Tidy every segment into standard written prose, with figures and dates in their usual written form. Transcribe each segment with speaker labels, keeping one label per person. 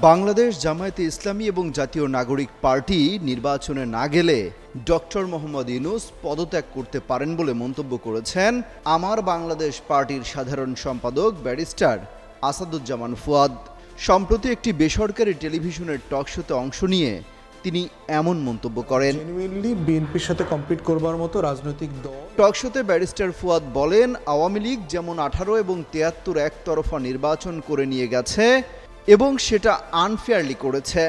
Speaker 1: বাংলাদেশ জামায়াতে ইসলামী এবং জাতীয় নাগরিক পার্টি নির্বাচনে না গেলে ডক্টর মোহাম্মদ ইউনূস পদত্যাগ করতে পারেন বলে মন্তব্য করেছেন আমার বাংলাদেশ পার্টির সাধারণ সম্পাদক ব্যারিস্টার আসাদুজ্জামান ফুয়াদ। সম্প্রতি একটি বেসরকারি টেলিভিশনের টকশোতে অংশ নিয়ে তিনি এমন মন্তব্য করেন।
Speaker 2: বিএনপির সাথে কম্পিট করবার মতো রাজনৈতিক দল।
Speaker 1: টকশোতে ব্যারিস্টার ফুয়াদ বলেন, আওয়ামী লীগ যেমন 18 এবং 73 একতরফা নির্বাচন করে নিয়ে গেছে এবং সেটা আনফেয়ারলি করেছে,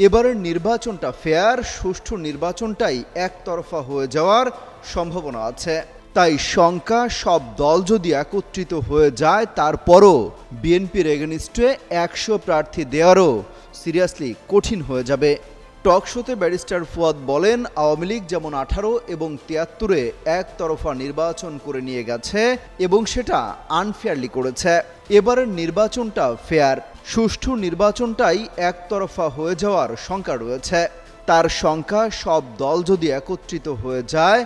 Speaker 1: এবারের নির্বাচনটা ফেয়ার, সুষ্ঠু নির্বাচনটাই একতরফা হয়ে যাওয়ার সম্ভাবনা আছে। তাই শঙ্কা সব দল যদি একত্রিত হয়ে যায় তারপরও বিএনপির এগেনিস্টে 100 প্রার্থী দেওয়ারও সিরিয়াসলি কঠিন হয়ে যাবে। টকশোতে ব্যারিস্টার ফুয়াদ বলেন, আওয়ামী লীগ যেমন 18 এবং 73-এ একতরফা নির্বাচন করে নিয়ে গেছে এবং সেটা আনফেয়ারলি করেছে, এবারের নির্বাচনটা ফেয়ার, সুষ্ঠু নির্বাচনটাই একতরফা হয়ে যাওয়ার শঙ্কা রয়েছে। তার শঙ্কা সব দল যদি একত্রিত হয়ে যায়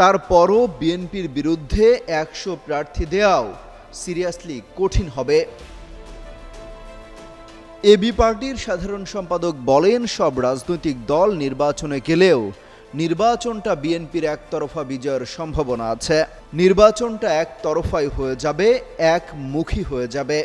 Speaker 1: তারপরও বিএনপির বিরুদ্ধে 100 প্রার্থী দেওয়াও সিরিয়াসলি কঠিন হবে। এবি পার্টির সাধারণ সম্পাদক বলেন, সব রাজনৈতিক দল নির্বাচনে গেলেও নির্বাচনটা বিএনপির একতরফা বিজয়ের সম্ভাবনা আছে। নির্বাচনটা একতরফাই হয়ে যাবে, একমুখী হয়ে যাবে।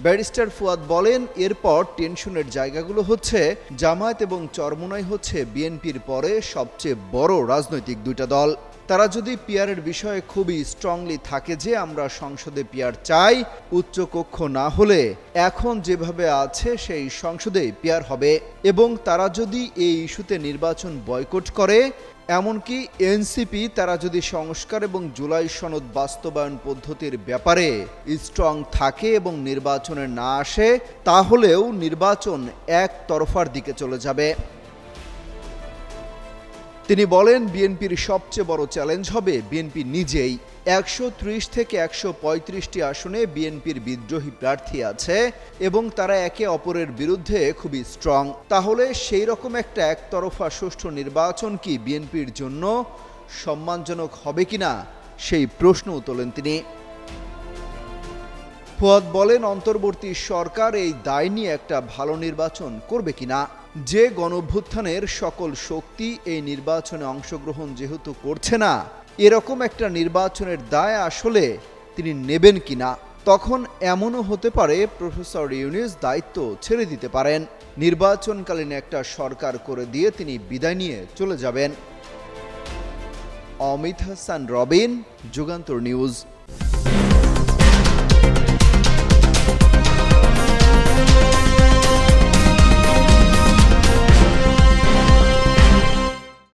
Speaker 1: ব্যারিস্টার ফুয়াদ বলেন, এরপর টেনশনের জায়গাগুলো হচ্ছে জামায়াত এবং চরমোনাই হচ্ছে বিএনপির পরে সবচেয়ে বড় রাজনৈতিক দুইটা দল। তারা যদি পিয়ারের বিষয়ে খুবই স্ট্রংলি থাকে যে আমরা সংসদে পিয়ার চাই, উচ্চকক্ষ না হলে এখন যেভাবে আছে সেই সংসদে পিয়ার হবে, এবং তারা যদি এই ইস্যুতে নির্বাচন বয়কট করে, এমনকি এনসিপি তারা যদি সংস্কার এবং জুলাই সনদ বাস্তবায়ন পদ্ধতির ব্যাপারে স্ট্রং থাকে এবং নির্বাচনে না আসে, তাহলেও নির্বাচন একতরফার দিকে চলে যাবে। তিনি বলেন, বিএনপির সবচেয়ে বড় চ্যালেঞ্জ হবে বিএনপি নিজেই। 130 থেকে 135টি আসনে বিএনপির বিদ্রোহী প্রার্থী আছে এবং তারা একে অপরের বিরুদ্ধে খুবই স্ট্রং। তাহলে সেই রকম একটা একতরফা সুষ্ঠু নির্বাচন কি বিএনপির জন্য সম্মানজনক হবে কিনা সেই প্রশ্নও তোলেন তিনি। ফুয়াদ বলেন, অন্তর্বর্তী সরকার এই দায় নিয়ে একটা ভালো নির্বাচন করবে কিনা, যে গণঅভ্যুত্থানের সকল শক্তি এই নির্বাচনে অংশগ্রহণ যেহেতু করছে না, এরকম একটা নির্বাচনের দায় আসলে তিনি নেবেন কিনা। তখন এমনও হতে পারে প্রফেসর ইউনূস দায়িত্ব ছেড়ে দিতে পারেন, নির্বাচনকালীন একটা সরকার করে দিয়ে তিনি বিদায় নিয়ে চলে যাবেন। অমিত হাসান রবিন, যুগান্তর নিউজ।